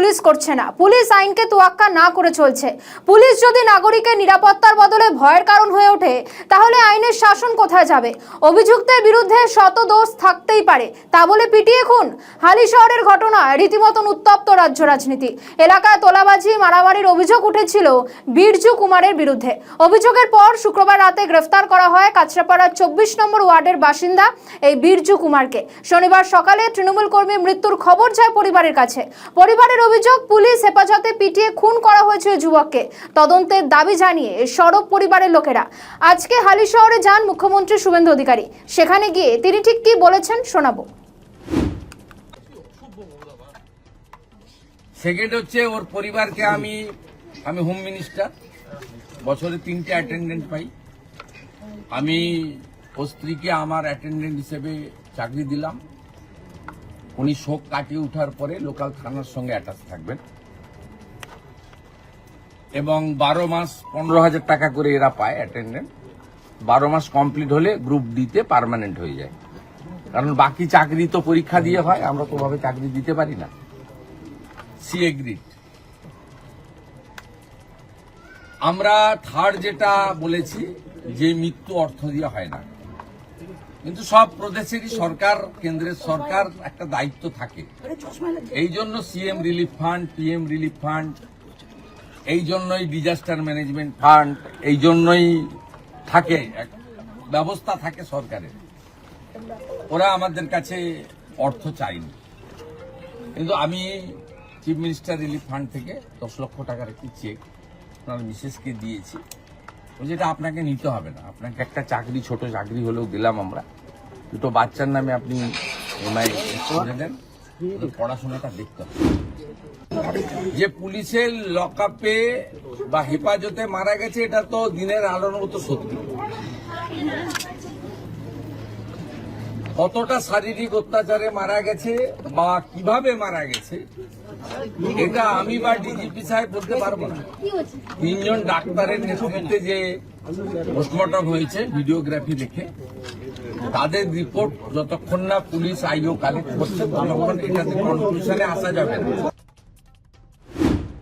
Police করছে না। Police আইনকে তোয়াক্কা না করে চলছে। পুলিশ যদি নাগরিকের নিরাপত্তার বদলে ভয়ের কারণ হয়ে ওঠে, তাহলে আইনের শাসন কোথায় যাবে? অভিযুক্তের বিরুদ্ধে শত দোষ থাকতেই পারে, তা বলে পিটিয়ে খুন? হালিশহরের ঘটনায় রীতিমতন উত্তপ্ত রাজ্য রাজনীতি। এলাকায় তোলাবাজি, মারামারির অভিযোগ উঠেছিল বীরজু কুমারের বিরুদ্ধে। অভিযোগের পর শুক্রবার রাতে গ্রেফতার করা হয় কাঁচরাপাড়ার 24 নম্বর ওয়ার্ডের বাসিন্দা এই বীরজু কুমারকে। শনিবার সকালে তৃণমূল কর্মীর মৃত্যুর খবর যায় পরিবারের কাছে। পরিবারের অভিযোগ, পুলিশ হেফাজতে পিটিয়ে খুন করা হয়েছে যুবককে। তদন্তের দাবি জানিয়ে সরব পরিবারের লোকেরা। আজকে হালিশহরে যান মুখ্যমন্ত্রী শুভেন্দু অধিকারী। সেখানে গিয়ে তিনি ঠিক কি বলেছেন শোনাবো। সেকেন্ড হচ্ছে ওর পরিবারকে আমি হোম মিনিস্টার, বছরে 3টে অ্যাটেন্ডেন্ট পাই। আমি ওর স্ত্রীকে আমার অ্যাটেন্ডেন্ট হিসেবে চাকরি দিলাম। উনি শোক কাটিয়ে ওঠার পরে লোকাল থানার সঙ্গে অ্যাটাচ থাকবেন এবং 12 মাস 15,000 টাকা করে এরা পায় অ্যাটেন্ডেন্ট। 12 মাস কমপ্লিট হলে গ্রুপ ডিতে পার্মানেন্ট হয়ে যায়। কারণ বাকি চাকরি তো পরীক্ষা দিয়ে হয়, আমরা তো ভাবে চাকরি দিতে পারি না। C agreed. আমরা থার্ড যেটা বলেছি যে মৃত্যু অর্থ দিয়ে হয় না, কিন্তু সব প্রদেশেরই সরকার, কেন্দ্রের সরকার একটা দায়িত্ব থাকে। এই জন্য CM relief fund, PM relief fund, এই জন্যই ডিজাস্টার ম্যানেজমেন্ট ফান্ড, এই জন্যই থাকে, ব্যবস্থা থাকে সরকারের। ওরা আমাদের কাছে অর্থ চায়নি, কিন্তু আমি চিফ মিনিস্টার রিলিফ ফান্ড থেকে 10 লক্ষ টাকার একটি চেক আপনার মিসেসকে দিয়েছি। যেটা আপনাকে নিতে হবে না, আপনাকে একটা চাকরি, ছোট চাকরি হলেও দিলাম আমরা। 2টো বাচ্চার নামে আপনি এমআই করে দেন, পড়াশোনাটা দেখতে হবে। যে পুলিশের লকআপে বা হেফাজতে মারা গেছে, এটা তো দিনের আলোর মতো সত্যি। কতটা শারীরিক অত্যাচারে মারা গেছে বা কিভাবে মারা গেছে, এটা আমি বা ডিজিপি সাহেব বলতে পারবো না। 3 জন ডাক্তারের নেতৃত্বে যে পোস্টমর্টম হয়েছে ভিডিওগ্রাফি দেখে, তাদের রিপোর্ট যতক্ষণ না পুলিশ আইও কালেক্ট করছে ততক্ষণ এটাতে কনক্লুশনে আসা যাবে না।